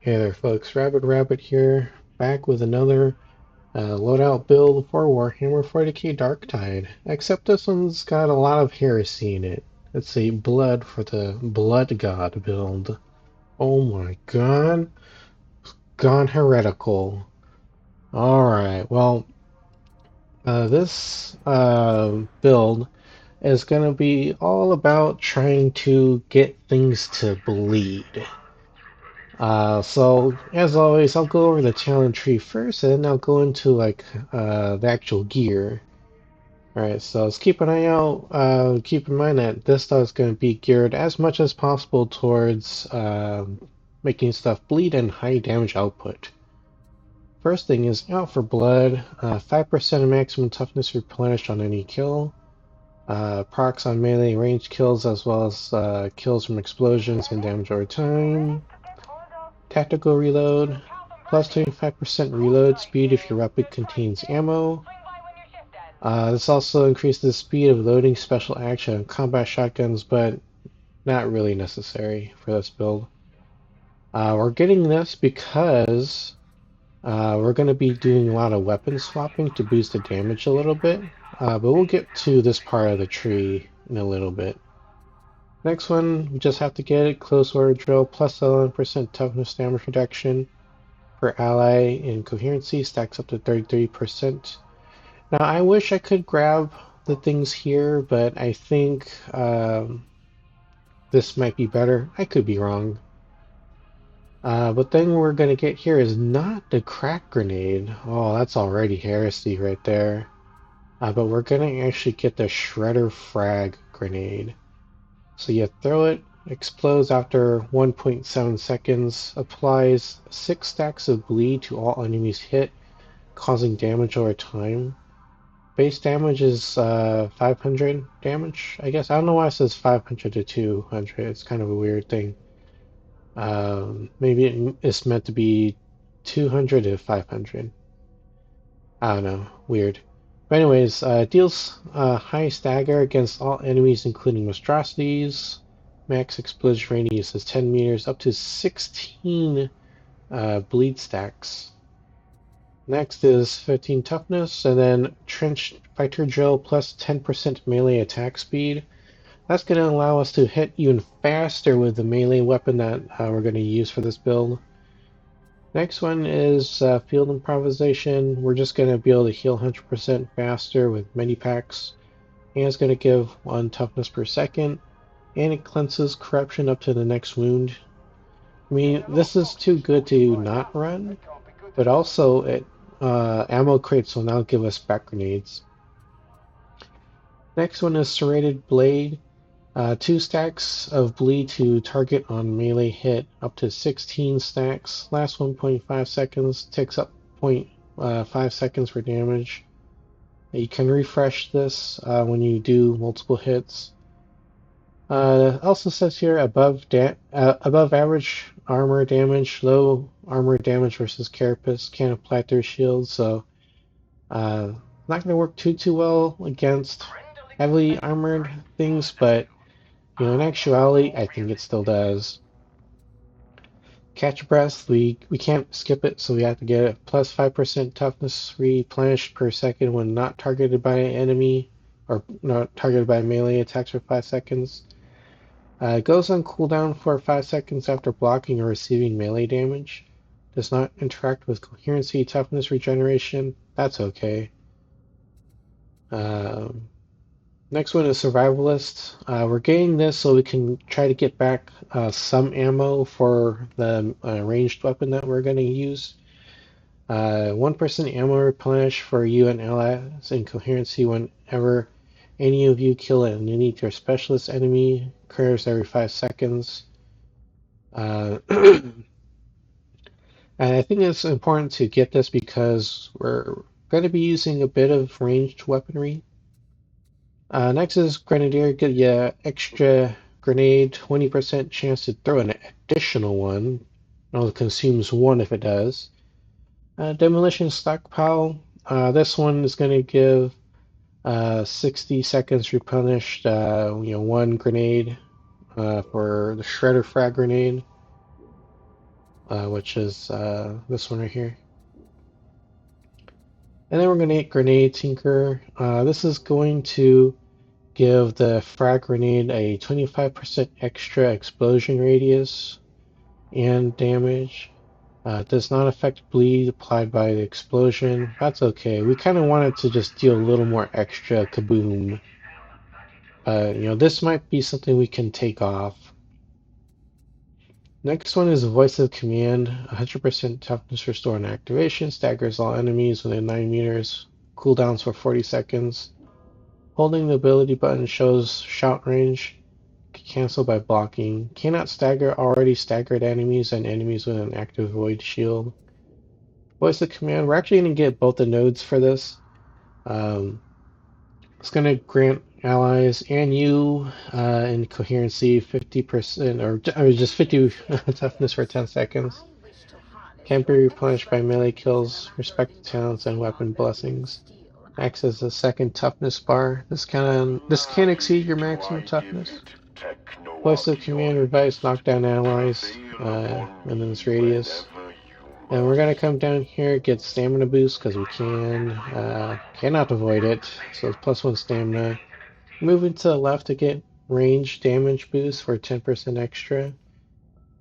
Hey there folks, Rabid here, back with another loadout build for Warhammer 40k Darktide. Except this one's got a lot of heresy in it. It's a blood for the Blood God build. Oh my god, gone heretical. Alright, well, this build is going to be all about trying to get things to bleed. So as always, I'll go over the talent tree first, and then I'll go into the actual gear. All right, so let's keep an eye out. Keep in mind that this stuff is going to be geared as much as possible towards making stuff bleed and high damage output. First thing is out for blood. 5% of maximum toughness replenished on any kill. Procs on melee range kills as well as kills from explosions and damage over time. Tactical reload, plus 25% reload speed if your weapon contains ammo. This also increases the speed of loading special action on combat shotguns, but not really necessary for this build. We're getting this because we're going to be doing a lot of weapon swapping to boost the damage a little bit, but we'll get to this part of the tree in a little bit. Next one, we just have to get it, close order drill, plus 11% toughness damage reduction. Per ally in coherency stacks up to 33%. Now, I wish I could grab the things here, but I think this might be better. I could be wrong. But then we're going to get here is not the crack grenade. Oh, that's already heresy right there. But we're going to actually get the shredder frag grenade. So you throw it, explodes after 1.7 seconds, applies 6 stacks of bleed to all enemies hit, causing damage over time. Base damage is 500 damage, I guess. I don't know why it says 500 to 200. It's kind of a weird thing. Maybe it's meant to be 200 to 500. I don't know. Weird. But anyways, deals high stagger against all enemies, including monstrosities. Max explosion radius is 10 meters, up to 16 bleed stacks. Next is 15 toughness, and then trench fighter drill plus 10% melee attack speed. That's going to allow us to hit even faster with the melee weapon that we're going to use for this build. Next one is field improvisation. We're just going to be able to heal 100% faster with many packs. And it's going to give 1 toughness per second. And it cleanses corruption up to the next wound. I mean, this is too good to not run, but also it ammo crates will now give us back grenades. Next one is serrated blade. 2 stacks of bleed to target on melee hit, up to 16 stacks. Last 1.5 seconds, takes up 0.5 seconds for damage. You can refresh this when you do multiple hits. Also says here above average armor damage, low armor damage versus carapace can't apply through shields, so not going to work too well against heavily armored things, but you know, in actuality, I think it still does. Catch breath, we can't skip it, so we have to get it. Plus 5% toughness replenished per second when not targeted by an enemy, or not targeted by melee attacks for 5 seconds. It goes on cooldown for 5 seconds after blocking or receiving melee damage. Does not interact with coherency, toughness regeneration. That's okay. Next one is survivalist. We're getting this so we can try to get back some ammo for the ranged weapon that we're going to use. 1% ammo replenish for you and allies in coherency whenever any of you kill an unique or specialist enemy. Occurs every 5 seconds. And I think it's important to get this because we're going to be using a bit of ranged weaponry. Next is Grenadier. Get you extra grenade, 20% chance to throw an additional one. It only consumes 1 if it does. Demolition stockpile. This one is going to give 60 seconds replenished. 1 grenade for the shredder frag grenade. which is this one right here. And then we're going to get Grenade Tinker. This is going to give the frag grenade a 25% extra explosion radius and damage. It does not affect bleed applied by the explosion. That's okay. We kind of wanted to just deal a little more extra kaboom. This might be something we can take off. Next one is Voice of Command. 100% toughness restore and activation. Staggers all enemies within 9 meters. Cooldowns for 40 seconds. Holding the ability button shows shout range. Cancel by blocking. Cannot stagger already staggered enemies and enemies with an active void shield. Voice of Command. We're actually going to get both the nodes for this. It's going to grant allies and you in coherency 50% or just 50 toughness for 10 seconds. Can be replenished by melee kills, respected talents, and weapon blessings. Acts as a second toughness bar. This can exceed your maximum toughness. Voice of Command revives knockdown allies in this radius. And we're gonna come down here, get stamina boost because we cannot avoid it. So it's +1 stamina. Moving to the left to get range damage boost for 10% extra.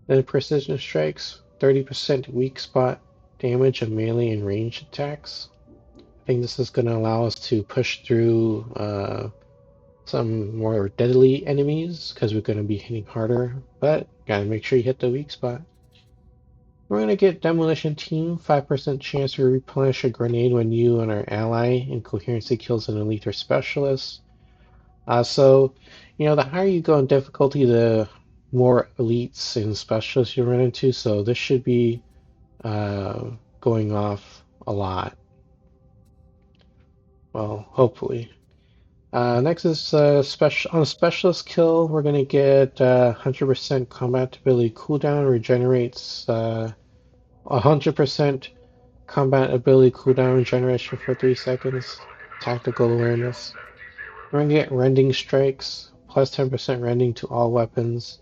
Then precision strikes, 30% weak spot damage of melee and ranged attacks. I think this is gonna allow us to push through some more deadly enemies because we're gonna be hitting harder. But gotta make sure you hit the weak spot. We're going to get Demolition Team, 5% chance to replenish a grenade when you and our ally in coherency kills an elite or specialist. The higher you go in difficulty, the more elites and specialists you run into, so this should be going off a lot. Well, hopefully. Next is on a specialist kill, we're going to get 100% combat ability cooldown, regenerates 100% combat ability cooldown regeneration for 3 seconds. Tactical awareness. We're going to get rending strikes, plus 10% rending to all weapons.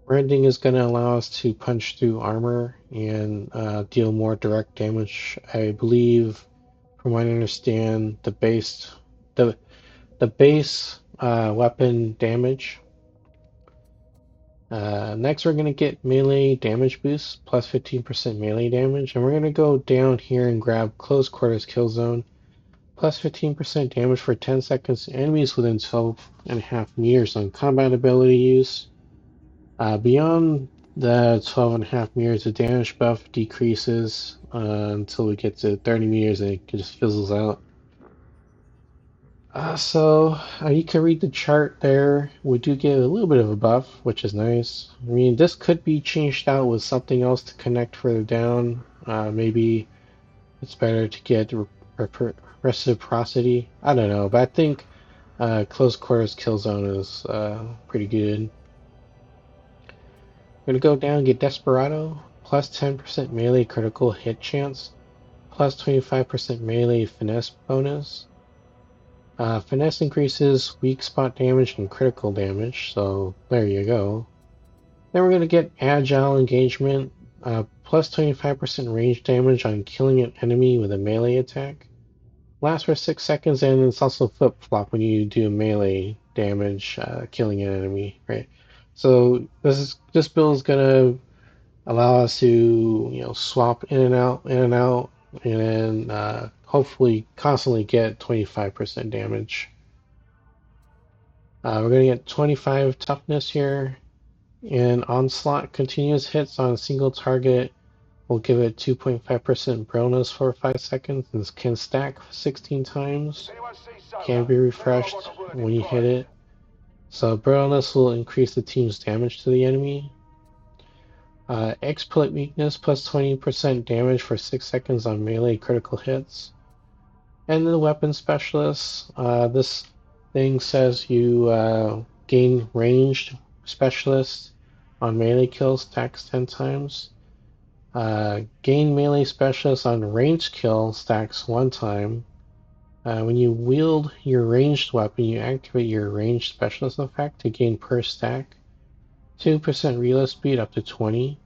Rending is going to allow us to punch through armor and deal more direct damage. I believe, from what I understand, the base weapon damage. Next, we're going to get melee damage boost, plus 15% melee damage, and we're going to go down here and grab close quarters kill zone, plus 15% damage for 10 seconds to enemies within 12.5 meters on combat ability use. Beyond the 12.5 meters, the damage buff decreases until we get to 30 meters and it just fizzles out. You can read the chart there. We do get a little bit of a buff, which is nice. I mean, this could be changed out with something else to connect further down. Maybe it's better to get reciprocity. I don't know, but I think close quarters kill zone is pretty good. We're gonna go down and get Desperado, plus 10% melee critical hit chance, plus 25% melee finesse bonus. Finesse increases weak spot damage and critical damage, so there you go. Then we're going to get Agile Engagement, plus 25% range damage on killing an enemy with a melee attack. Lasts for 6 seconds, and it's also flip-flop when you do melee damage killing an enemy, right? So this build is going to allow us to swap in and out, and then hopefully constantly get 25% damage. We're going to get 25 toughness here, and Onslaught continuous hits on a single target will give it 2.5% bonus for 5 seconds. This can stack 16 times, can be refreshed when you hit it. So bonus will increase the team's damage to the enemy. Exploit weakness plus 20% damage for 6 seconds on melee critical hits. And the weapon specialist, this thing says you gain ranged specialist on melee kills, stacks 10 times. Gain melee specialist on ranged kill, stacks 1 time. When you wield your ranged weapon, you activate your ranged specialist effect to gain per stack 2% reload speed up to 20.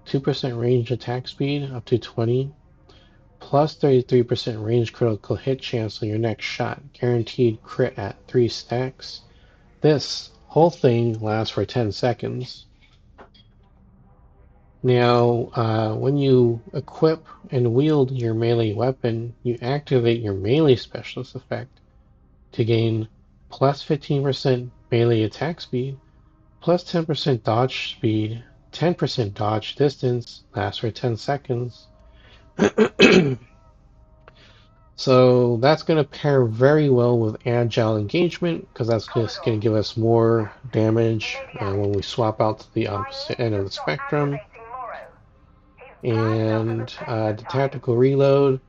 2% range attack speed up to 20, plus 33% range critical hit chance on your next shot, guaranteed crit at 3 stacks. This whole thing lasts for 10 seconds. Now, when you equip and wield your melee weapon, you activate your melee specialist effect to gain plus 15% melee attack speed, plus 10% dodge speed, 10% dodge distance, lasts for 10 seconds. So that's going to pair very well with agile engagement, because that's just going to give us more damage when we swap out to the opposite end of the spectrum. And the tactical reload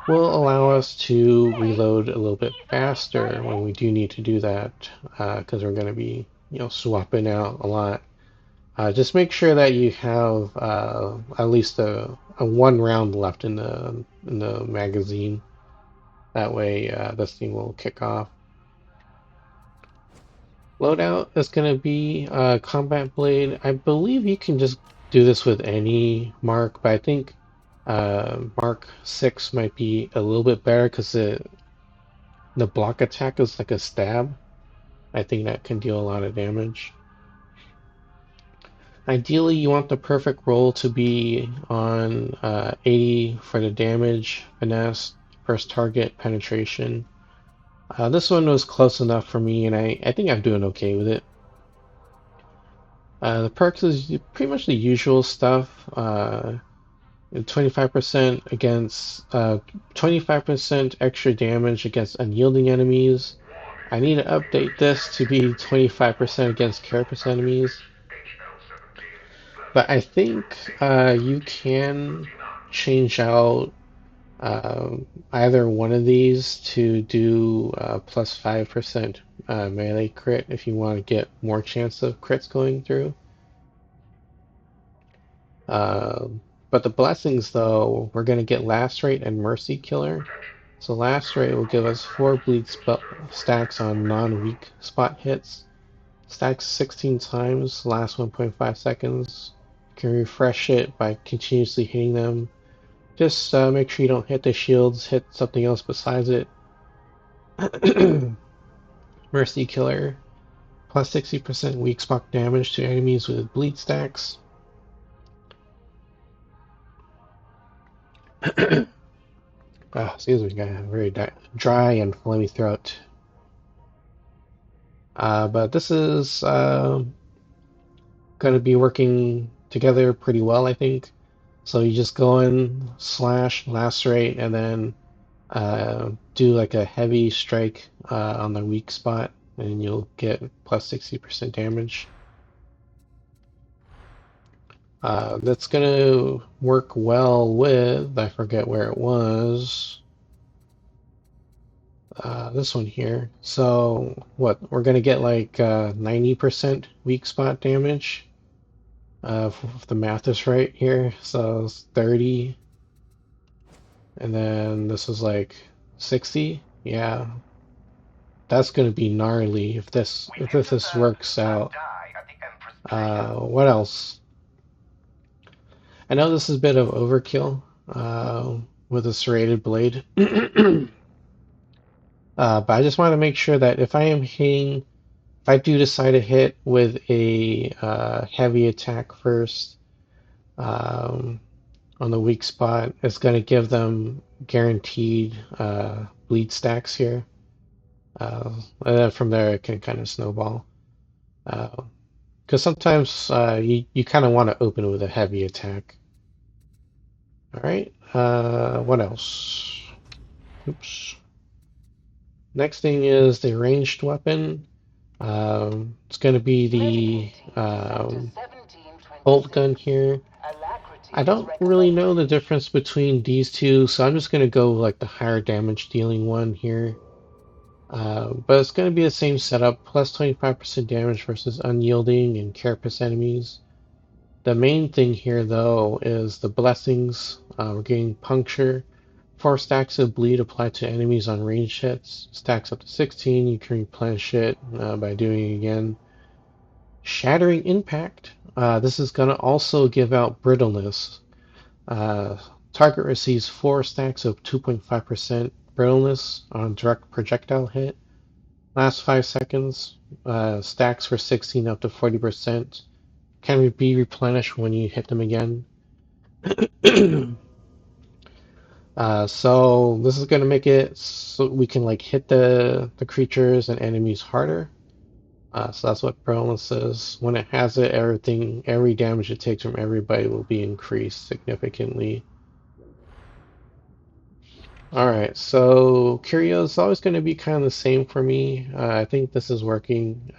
will allow us to reload a little bit faster when we do need to do that, because we're going to be, swapping out a lot. Just make sure that you have at least a 1 round left in the magazine. That way, this thing will kick off. Loadout is going to be Combat Blade. I believe you can just do this with any mark, but I think Mark 6 might be a little bit better because the block attack is like a stab. I think that can deal a lot of damage. Ideally, you want the perfect roll to be on 80 for the damage, finesse, first target, penetration. This one was close enough for me, and I think I'm doing okay with it. The perks is pretty much the usual stuff. 25% against 25% extra damage against unyielding enemies. I need to update this to be 25% against carapace enemies. But I think you can change out either one of these to do plus 5% melee crit if you want to get more chance of crits going through. But the blessings, though, we're going to get Lacerate and Mercy Killer. So Lacerate will give us 4 bleed stacks on non-weak spot hits. Stacks 16 times, last 1.5 seconds. You can refresh it by continuously hitting them. Just make sure you don't hit the shields, hit something else besides it. Mercy Killer, plus 60% weak spot damage to enemies with bleed stacks. Excuse me, got a very dry and phlegmy throat. But this is going to be working together pretty well, I think. So you just go in, slash, lacerate, and then do like a heavy strike on the weak spot, and you'll get plus 60% damage. That's going to work well with, I forget where it was, this one here. So what, we're going to get like 90% weak spot damage, if the math is right here. So it's 30, and then this is like 60. Yeah, that's going to be gnarly if this works out. What else? I know this is a bit of overkill with a serrated blade, but I just want to make sure that if I do decide to hit with a heavy attack first on the weak spot, it's going to give them guaranteed bleed stacks here. And then from there, it can kind of snowball. Because sometimes you kind of want to open with a heavy attack. All right, what else? Oops. Next thing is the ranged weapon. It's going to be the bolt gun here. I don't really know the difference between these two, so I'm just going to go like the higher damage dealing one here. But it's going to be the same setup, plus 25% damage versus unyielding and carapace enemies. The main thing here, though, is the blessings. We're getting puncture. 4 stacks of bleed applied to enemies on ranged hits. Stacks up to 16. You can replenish it by doing it again. Shattering impact. This is going to also give out brittleness. Target receives 4 stacks of 2.5% brittleness on direct projectile hit. Last 5 seconds. Stacks for 16 up to 40%. Can be replenished when you hit them again. So this is gonna make it so we can like hit the creatures and enemies harder. So that's what Brilliance is. When it has it, every damage it takes from everybody will be increased significantly. Alright, so Curio is always going to be kind of the same for me. I think this is working.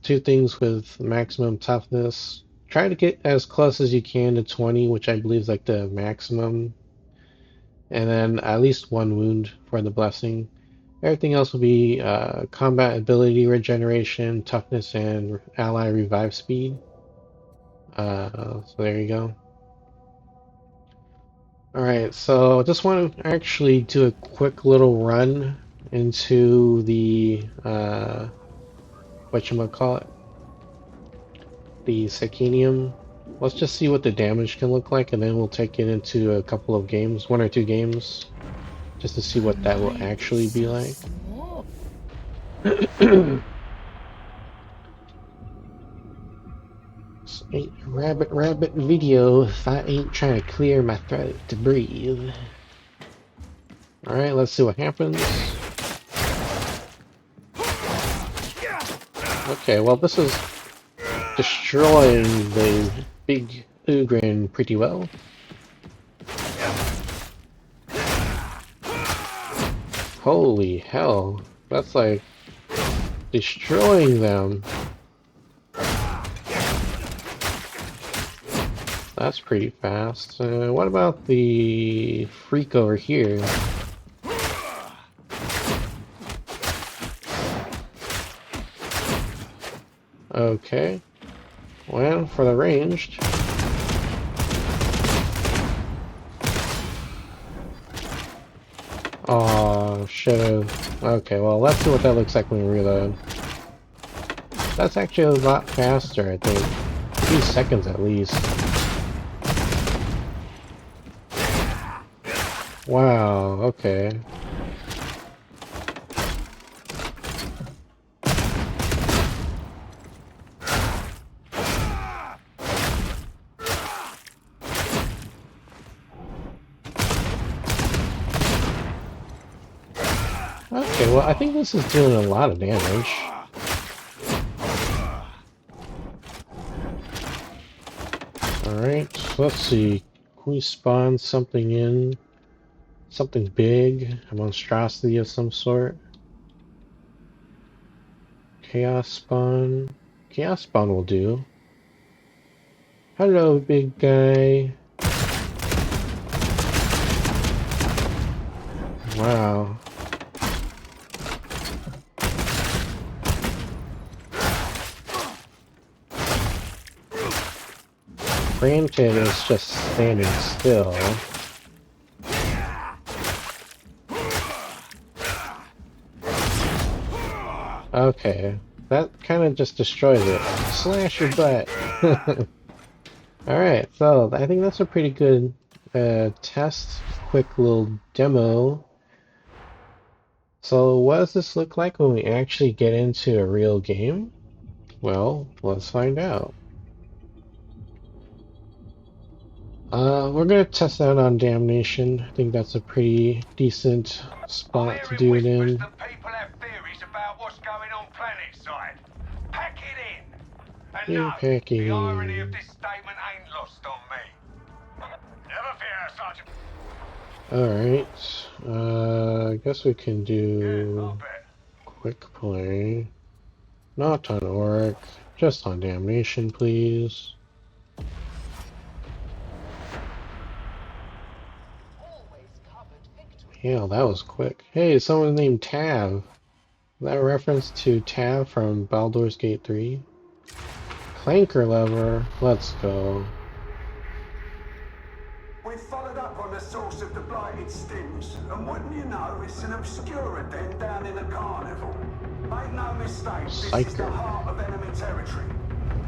Two things with maximum toughness. Try to get as close as you can to 20, which I believe is like the maximum. And then at least 1 wound for the blessing. Everything else will be combat ability regeneration, toughness, and ally revive speed. So there you go. Alright, so I just want to actually do a quick little run into the, whatchamacallit, the Psychenium. Let's just see what the damage can look like, and then we'll take it into a couple of games, 1 or 2 games, just to see what that will actually be like. This ain't a rabbit video if I ain't trying to clear my throat to breathe. Alright, let's see what happens. Okay, well this is destroying the big Ugrin pretty well. Holy hell, that's like destroying them. That's pretty fast. What about the freak over here? Okay. Well, for the ranged. Oh, should've. Okay, well, let's see what that looks like when we reload. That's actually a lot faster, I think. 3 seconds at least. Wow, okay. Okay, well, I think this is doing a lot of damage. Alright, let's see. Can we spawn something in? Something big? A monstrosity of some sort? Chaos spawn? Chaos spawn will do. Hello, big guy. Wow. Granted, it's just standing still. Okay, that kind of just destroys it. Slash your butt! Alright, so I think that's a pretty good test, quick little demo. So what does this look like when we actually get into a real game? Well, let's find out. We're gonna test that on Damnation. I think that's a pretty decent spot to do it in. That people have theories about what's going on planetside. Pack it in. And no, the irony of this statement ain't lost on me. Never fear, Sergeant. Alright. I guess we can do quick play. Not on Orc, just on Damnation, please. Yeah, that was quick. Hey, someone named Tav. Is that a reference to Tav from Baldur's Gate 3? Clanker lever, let's go. We followed up on the source of the blighted stims, and wouldn't you know, it's an obscura den down in the carnival. Make no mistake, this is the heart of enemy territory.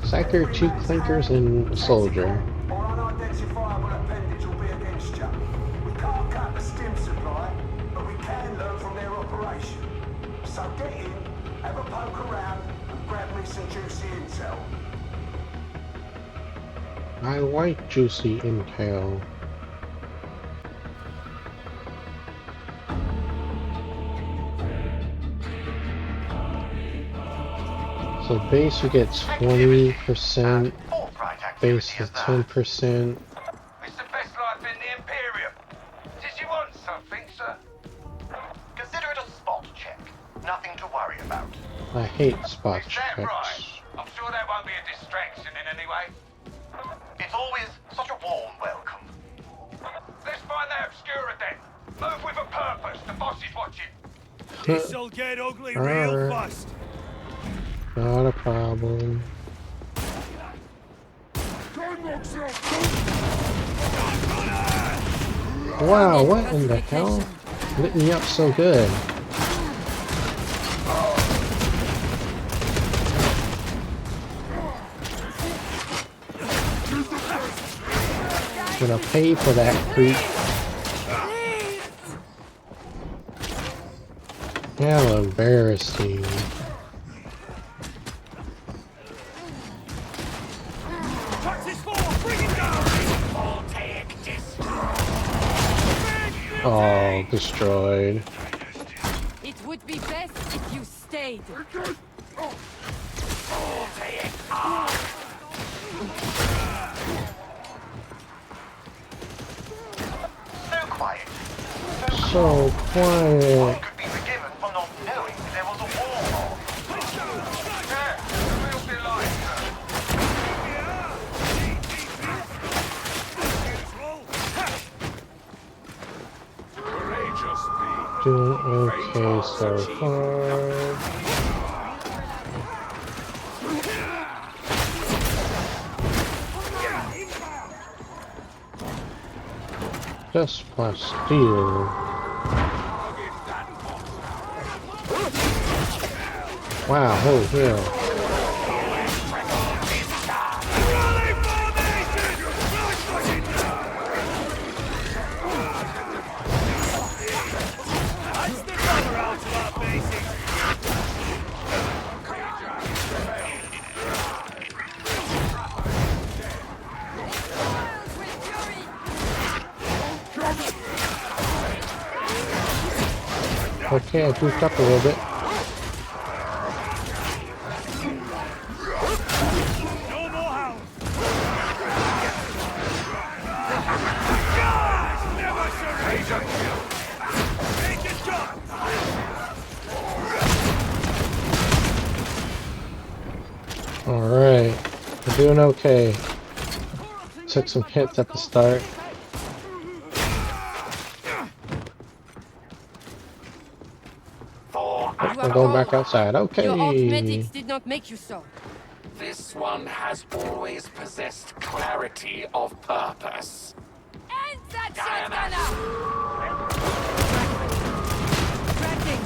Psyker, 2 clinkers, and a soldier. Or unidentifiable appendage will be against you. We can't cut the stim supply, but we can learn from their operation. So get in, have a poke around, and grab me some juicy intel. I like juicy intel. So base you get 20%, base is 10%. It's the best life in the Imperium. Did you want something, sir? Consider it a spot check. Nothing to worry about. I hate spot Is that right? checks. I'm sure that won't be a distraction in any way. It's always such a warm welcome. Let's find that obscura then. Move with a purpose. The boss is watching. This'll get ugly real fast. Not a problem. Wow, what in the hell? Lit me up so good. Gonna pay for that creep. How embarrassing. Oh, destroyed. It would be best if you stayed. So quiet. Could be forgiven for not knowing there was a war. Yeah, real delight, sir. Doing okay so far. Just plus steel. Wow, holy hell. Okay, I goofed up a little bit. Alright, we're doing okay. Took some hits at the start. I'm going back outside. Okay. Your arithmetics did not make you so. This one has always possessed clarity of purpose. And that shotgunner! Tracking.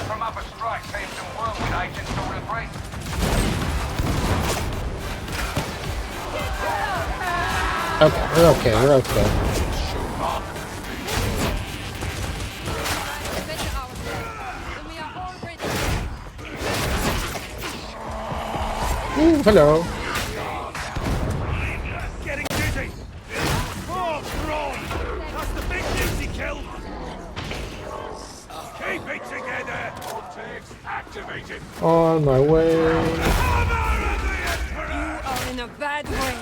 From other strike teams and world agents all agree. Okay, we're okay, we're okay. Ooh, hello. Getting dizzy. Oh, Thrawn! That's the big news he killed. Keep it together. Optics activated. On my way. You are in a bad way.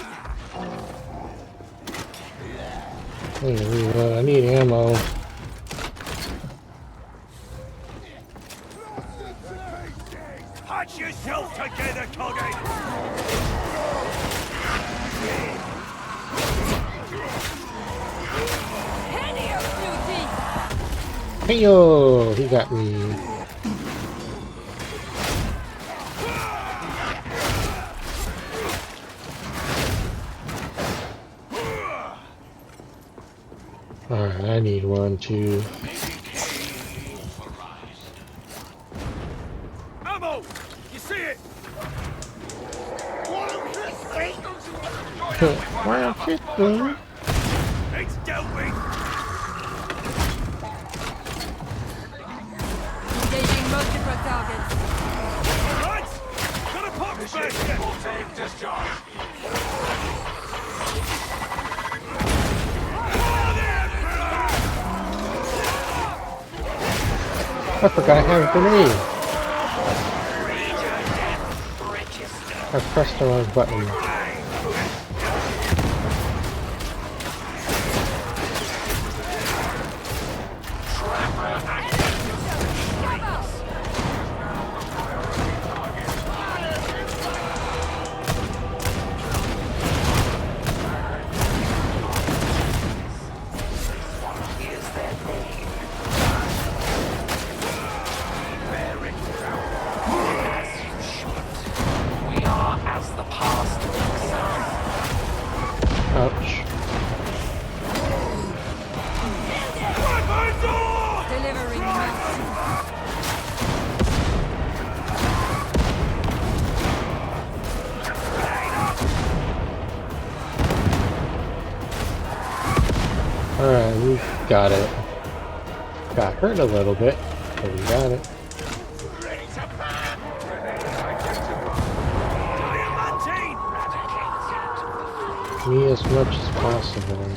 I need to reload. I need ammo. Patch yourself together, Coggy. Hey yo, he got me. Alright, I need one too. Ammo! You see it? Wow, shit, dude. It's dealt with. Engaging multiple targets. Right! Got a pox basket! Will take discharge. I forgot I have a grenade. I pressed the wrong button. We are as the past itself. Ouch. Delivering mercy. Alright, we got it. Got hurt a little bit, but we got it. Me as much as possible.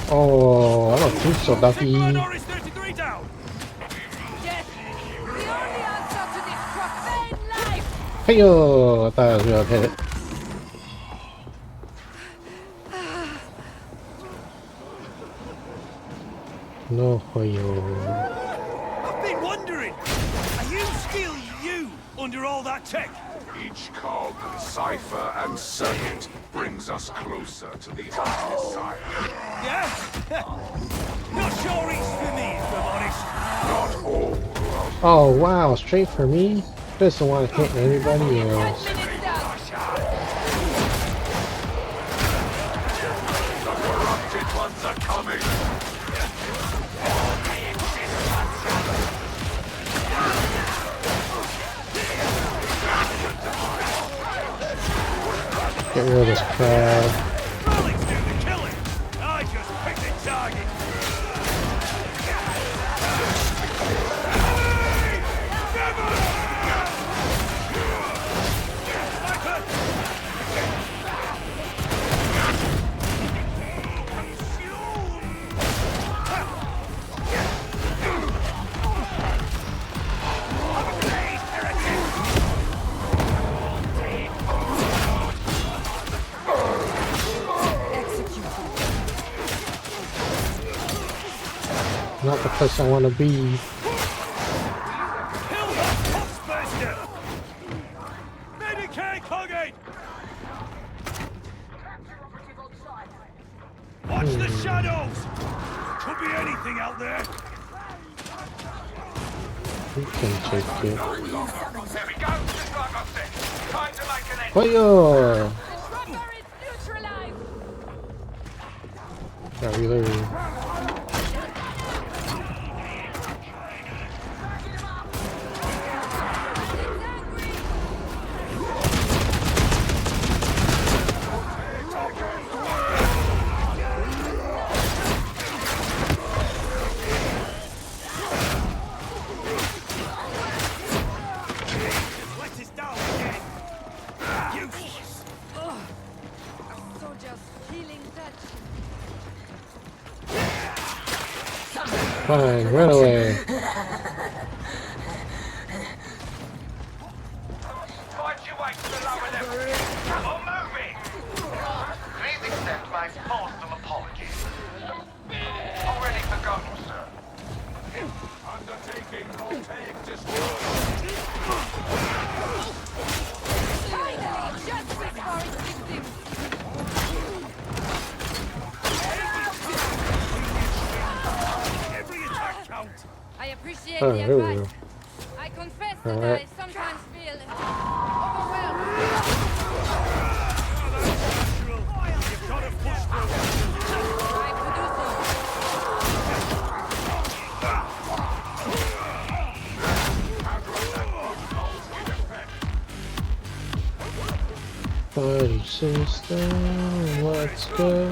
Oh, I don't think so, Duffy. Norris 33 down. Yes, the only answer to this profane life. Hey yo! I thought I was gonna hit it. No, yo. I've been wondering, are you still you under all that tech? Each cog, cipher, and circuit brings us closer to the ultimate side. Yeah? Not sure it's for me, if I'm honest. Not all of Oh wow, straight for me? Doesn't want to hit anybody 10 else. minutes down. the corrupted ones are coming. Get rid of this crowd. Rollick's do the killing. I just picked a target. Not the place I want to be. Kill that pox-bastard! Medicare Coggate! Watch the shadows! Could be anything out there. We can take it. There we go, just like I said. Time to make an end. Oh yo! Disruptor is neutralized. Got reloaded. Let us down again. Useless. Soldier's healing touch. Fine, run away. Find your way to the lower level. Come on, move it. Please accept my awesome apologies. Already forgotten, sir. Undertaking voltaic destroy. Finally, justice for its victims. appreciate Oh, the here we go. advice. I confess that Alright. I sometimes feel overwhelmed. Natural. You've got to push through. Try to do so. Buddy sister, let's go.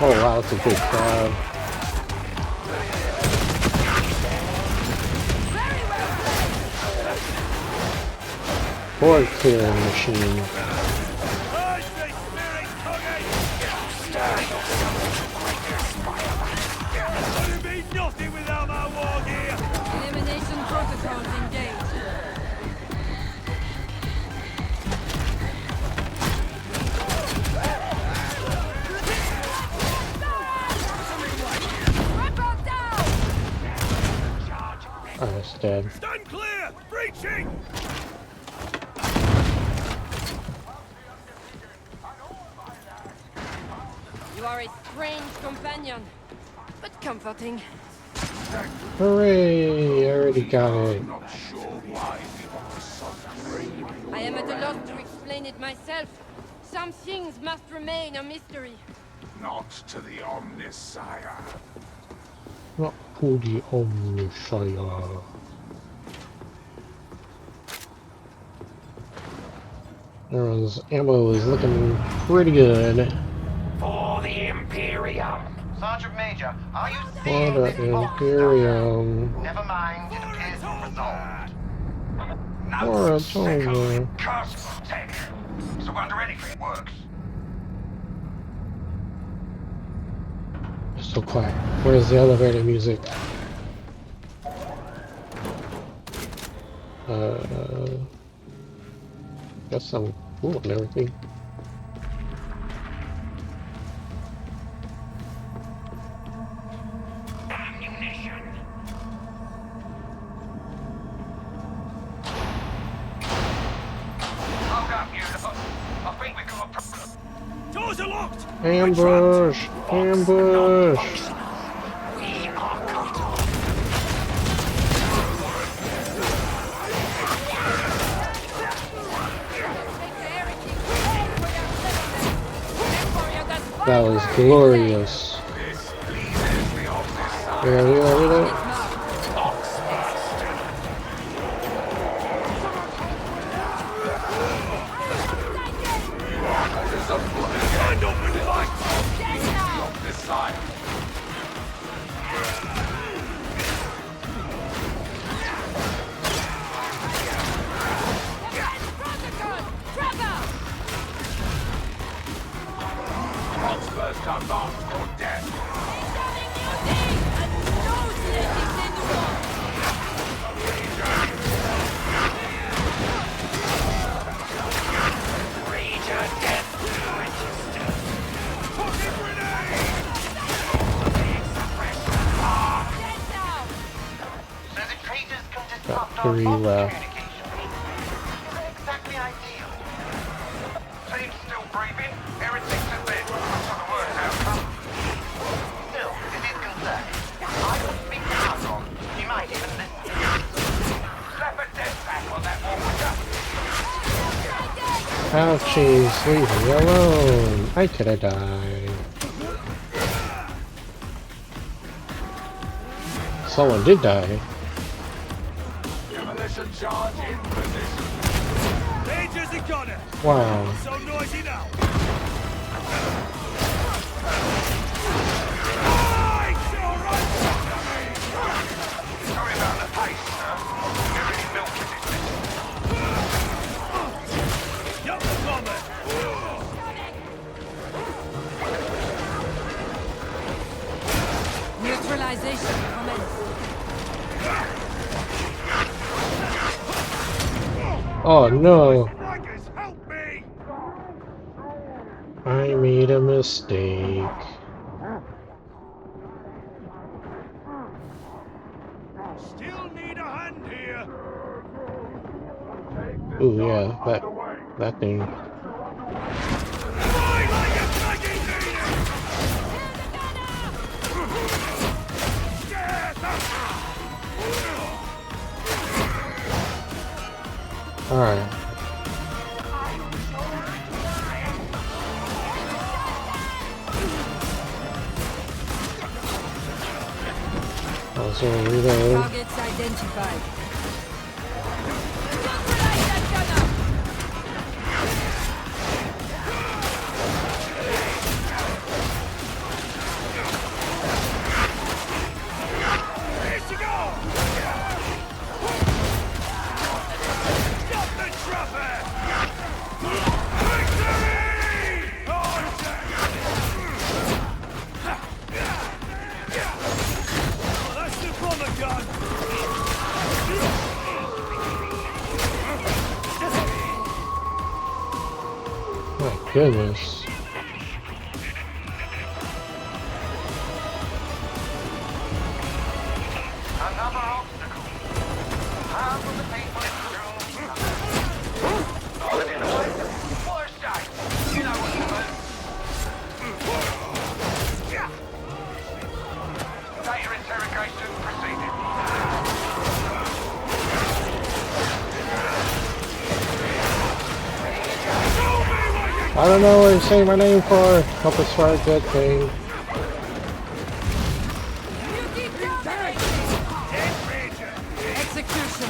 Oh wow, it's a big crowd. Very well played. Board clearing machine. I say spirit cookie. Gonna be nothing without my war gear. Elimination protocols engaged. Rebel down! Oh, it's dead. Stand clear. Breaching. You are a strange companion, but comforting. Hooray! I already got it. Not sure why we want to suffering. I am at a loss to explain it myself. Some things must remain a mystery. Not to the Omnisire. Not for the Omnisire. Everyone's ammo is looking pretty good. For the Imperium. Sergeant Major, are you For seeing the this box? Imperium. Never mind, it appears resolved. Or No a second total. cursed tech. So under anything works. It's so quiet. Where's the elevator music? Got some cool and everything. Ammunition. Hold up, you lot. I think we've got a problem. Doors are locked. Ambush! Ambush! We are cut off. That was glorious. Yeah, you hear that? Stand up and fight. Omnisire. Hotspurs comes on for death. Ranger death registered. Fucking grenade. So the traders can Got disrupt our 3 box left. communication. Is that exactly ideal? Team's still breathing. Everything's a bit. That's not the worst outcome. Still, it is concerning. I will speak to Argon. He might even listen. Slap a death sack on that wall with us. Ouchies, leave me alone. I could have died. Someone did die. Demolition charge in position. Rangers are gunner. Wow. So noisy now. Sorry about the pace, sir. We're really milking this. Yup, combat. Neutralization commenced. Oh no. Raggers, help me. I made a mistake. Still need a hand here. Ooh yeah, that thing. Fly like a dragon needed. Alright. Also reload. Targets identified. Neutralize that gunner! Here she goes! Stop the trapper! Victory! Oh, that's the bomber gun! My goodness. Another obstacle. How will the people in the room? What a shame. You know what to do. Data interrogation proceeding. I don't know what you're saying my name for. Hope it's for a good thing. You keep dominating! Execution!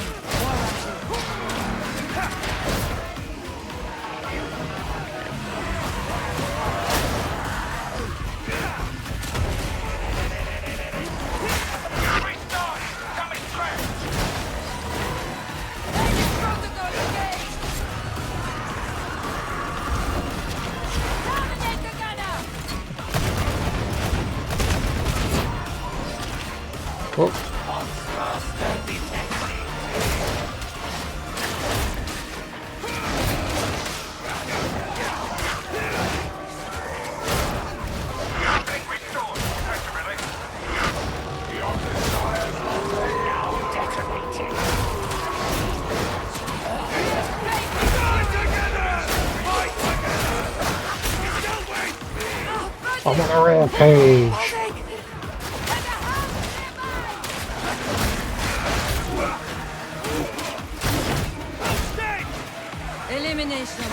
Restart. Coming track. Landing protocol engaged! Dominate the gunner! Oh, Link restored. Pressure release. Your desires are now detonating. I'm on a rampage. Elimination.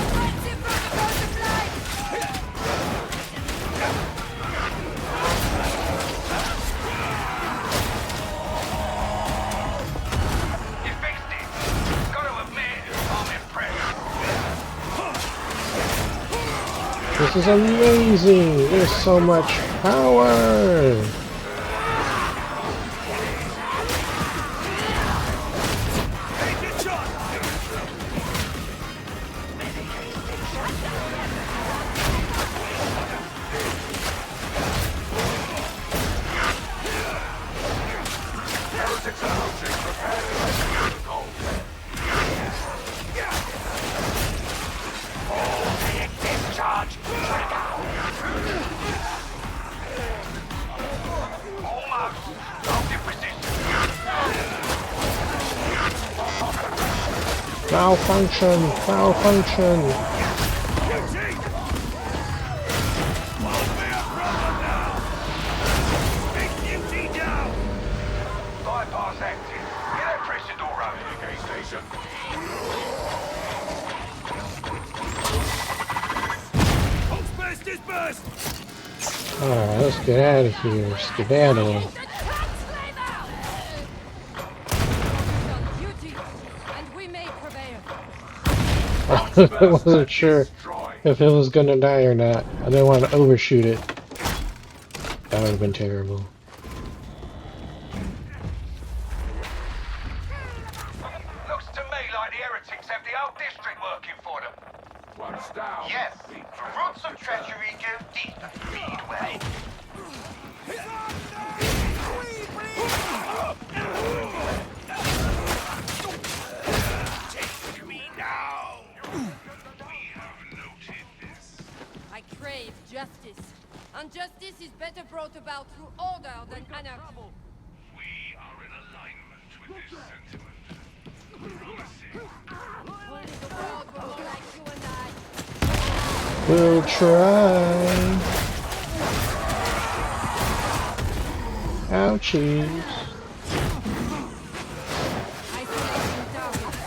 Offensive protocol supplied. You fixed it. Got to admit, I'm impressed. This is amazing. There's so much power. Heretics approaching. Prepare to execute the goal. Discharge. Almost. Hold your position. Malfunction. Malfunction. Bypass active. Get that pressure door open. Engage station. Disperse, disperse! Alright, let's get out of here. Skedaddle. The translator! On duty, and we may prevail. I wasn't sure if it was gonna die or not. I didn't want to overshoot it. That would have been terrible. Looks to me like the heretics have the whole district working for them. Once down. Yes, the the roots of treachery go deep. Read well. Take me now! I crave justice. And justice is better brought about through order than anarchy. We are in alignment with this sentiment. Only the world will be like you and I. We'll try. Ouchies. Isolating target.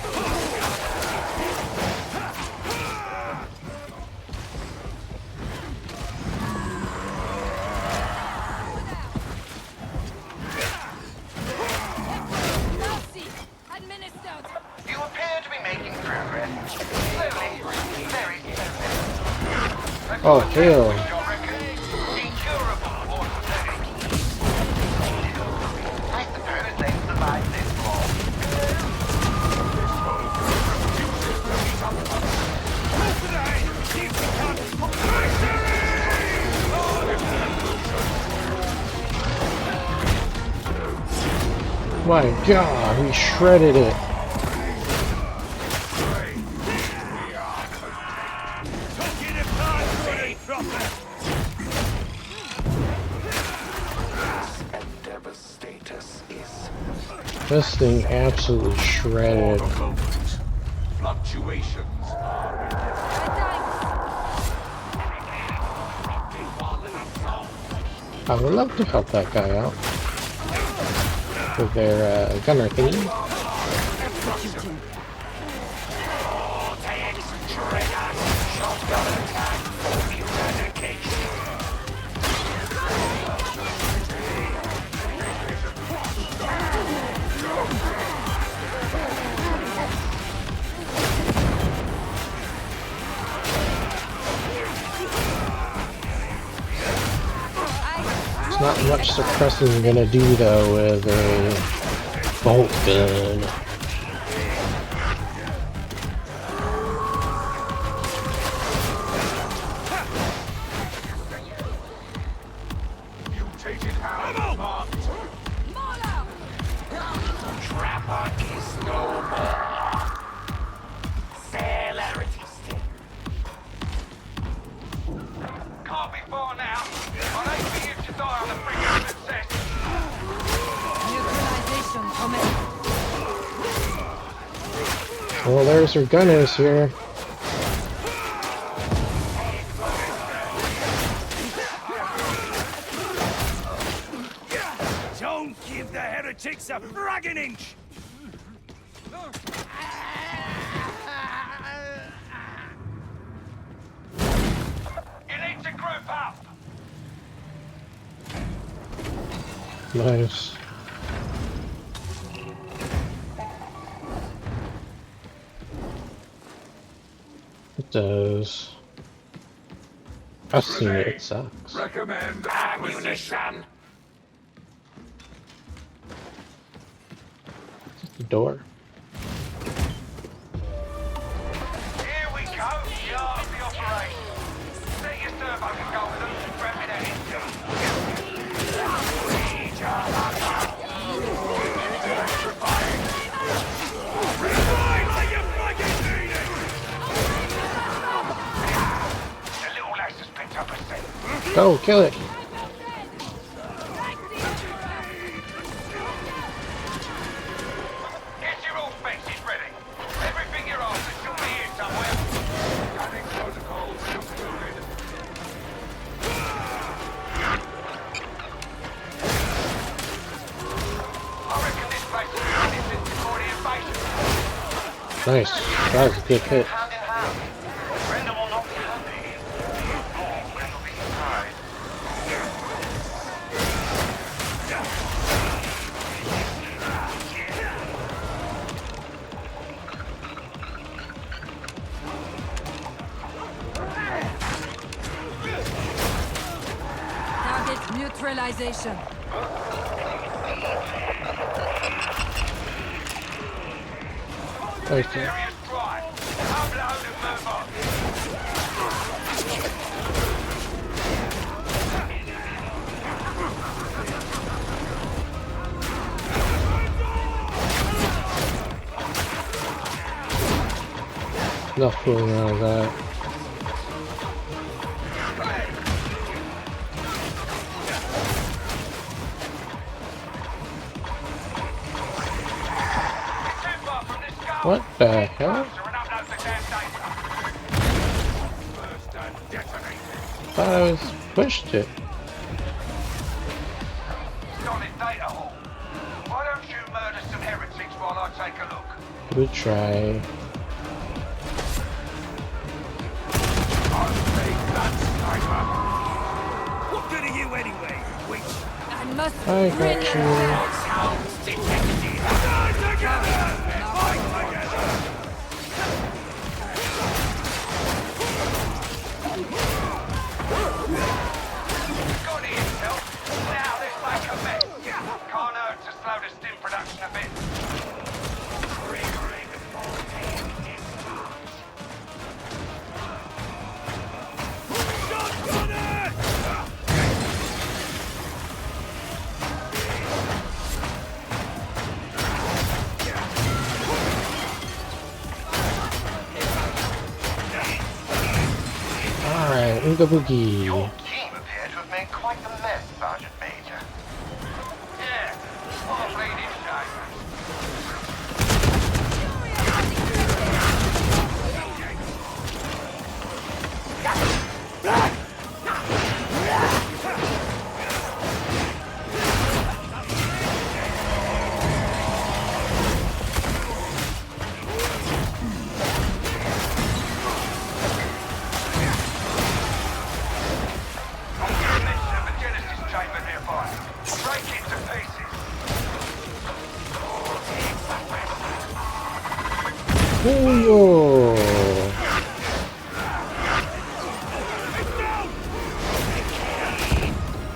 Mercy administered. You appear to be making progress. Slowly, very slowly. Oh, hell. Your record, incurable orthopedic. I suppose they've survived this long. My God, we shredded it. Endeavor status is This thing absolutely shredded. Fluctuations are I would love to help that guy out with their gunner thingy. Executing. Not much suppressing is gonna do though with a bolt gun. mutated hound marked. Mauler! Trapper is no more. Celerity stick. Can't be far now. I'd hate for you to die on the brink of success. Neutralization commenced. Well, there's her gunners here. Don't give the heretics a fragging inch! You need to group up. Nice. It does. I've seen it, it sucks. Recommend Ammunition. The door. Here we go. The art of the operation. Set your servo and go with them and grab me that intel. The little lass has picked up a scent. Go, kill it. Get your all fences ready. Everything you're after should be here somewhere. Scanning protocols concluded. I reckon this place has been running since before the invasion. Nice. That was a good hit. Hand in hand. Brendan will not be happy. Nor will be surprised. Target neutralization. Nice. Area's dry. Upload and move on. Enough fooling around with that. Too far from this skull. What the hell? Closer and upload the damn data. First and thought I was pushed it. Solid data hall. Why don't you murder some heretics while I take a look? Good try. I'll take that sniper. What good are you anyway, witch? I must I bring got it you. back. Sounds detected. Stand together! Fight together! Got the intel. Now this make a mess. Can't hurt to slow the stim production a bit. Shotgun it! Alright, Ooga Boogie. Your team appear to have made quite the mess, Sergeant Major. Yeah, what a bleeding shame. I'm getting mention of a Genesis chamber nearby. Break it to pieces. Ooh.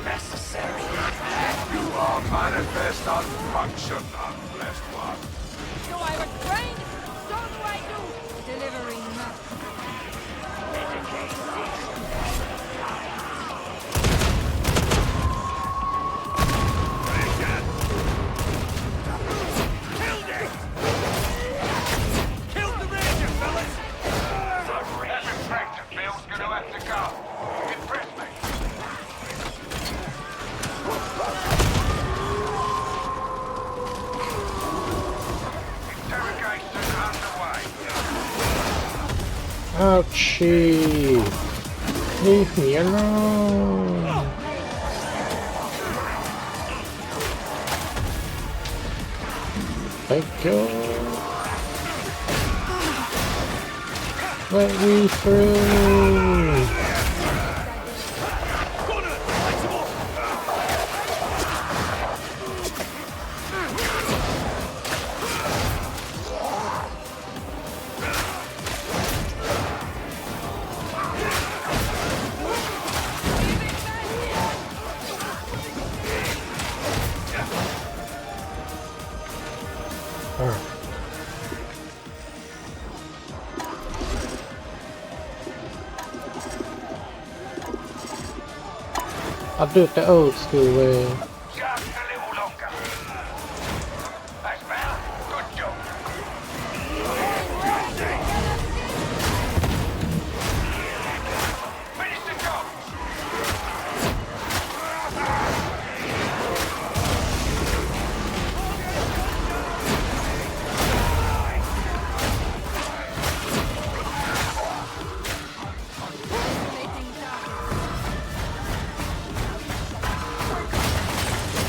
Necessary. You are manifest unfunction, unblessed one. So I was trained, so do I do. Delivering nothing. Killed it! Killed the ranger, fellas! That retractor field's gonna have to go. Impress me. Interrogation underway. Ouchie. Leave me alone. Thank you. Let me through. Gunner! Light him up! Alright. I'll do it the old school way. Just a little longer. That's better. Good job. Finish the job.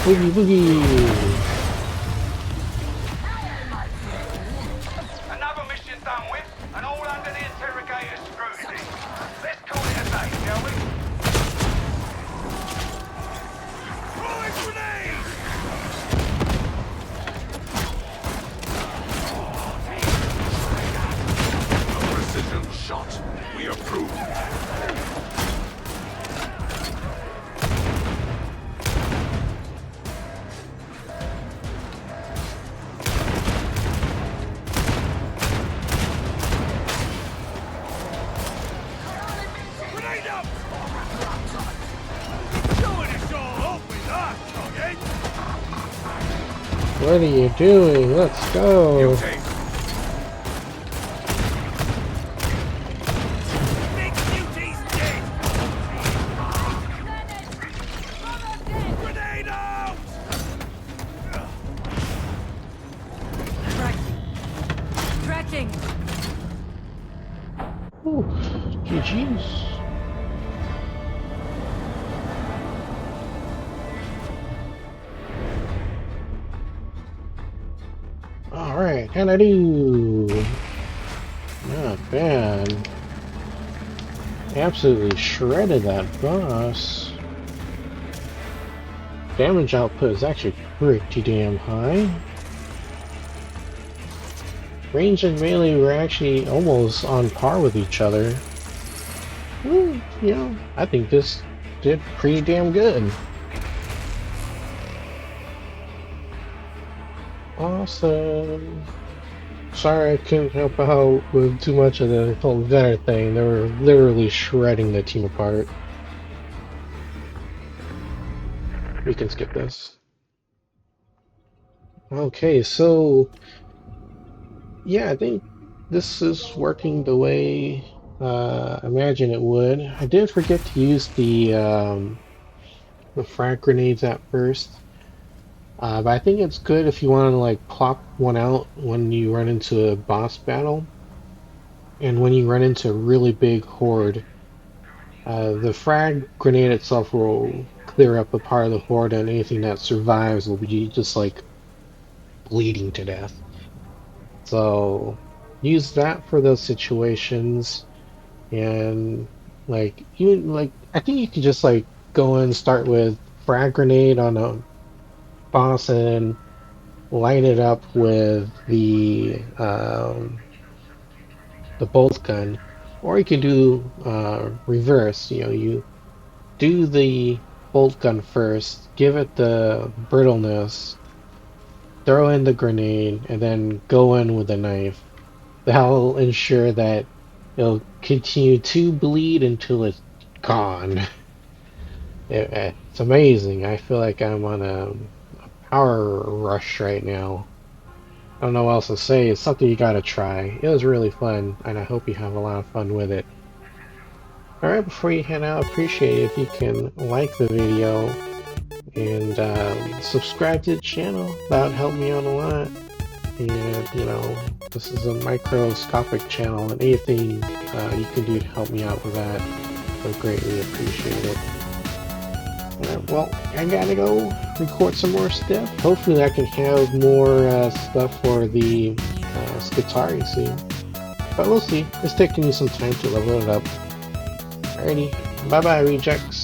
Boogie boogie. Another mission done with, and all under the interrogator's scrutiny. Let's call it a day, shall we? Throwing grenade! Precision shot. We approve. Grenade up! Showing us all up with that, Tuggy! What are you doing? Let's go. Mutate. Big Beauty's dead! Grenade out! Tracking. Ooh, GG's. Alright, how'd I do? Not bad. Absolutely shredded that boss. Damage output is actually pretty damn high. Range and melee were actually almost on par with each other. Well, you know, I think this did pretty damn good. Awesome. Sorry I couldn't help out with too much of the whole Vetter thing. They were literally shredding the team apart. We can skip this. Okay, so yeah, I think this is working the way I imagine it would. I did forget to use the frag grenades at first. But I think it's good if you want to like plop one out when you run into a boss battle. And when you run into a really big horde, the frag grenade itself will clear up a part of the horde, and anything that survives will be just like bleeding to death. So use that for those situations, and like even like I think you could just like go and start with frag grenade on a boss and light it up with the bolt gun, or you can do reverse. You know, you do the bolt gun first, give it the brittleness, throw in the grenade, and then go in with the knife. That'll ensure that it'll continue to bleed until it's gone. It's amazing. I feel like I'm on a power rush right now. I don't know what else to say. It's something you gotta try. It was really fun, and I hope you have a lot of fun with it. Alright, before you head out, appreciate it if you can like the video and subscribe to the channel. That would help me out a lot. And, you know, this is a microscopic channel, and anything you can do to help me out with that, I would greatly appreciate it. Well, I gotta go record some more stuff. Hopefully I can have more stuff for the Skitari soon. But we'll see. It's taking me some time to level it up. Alrighty, bye bye rejects.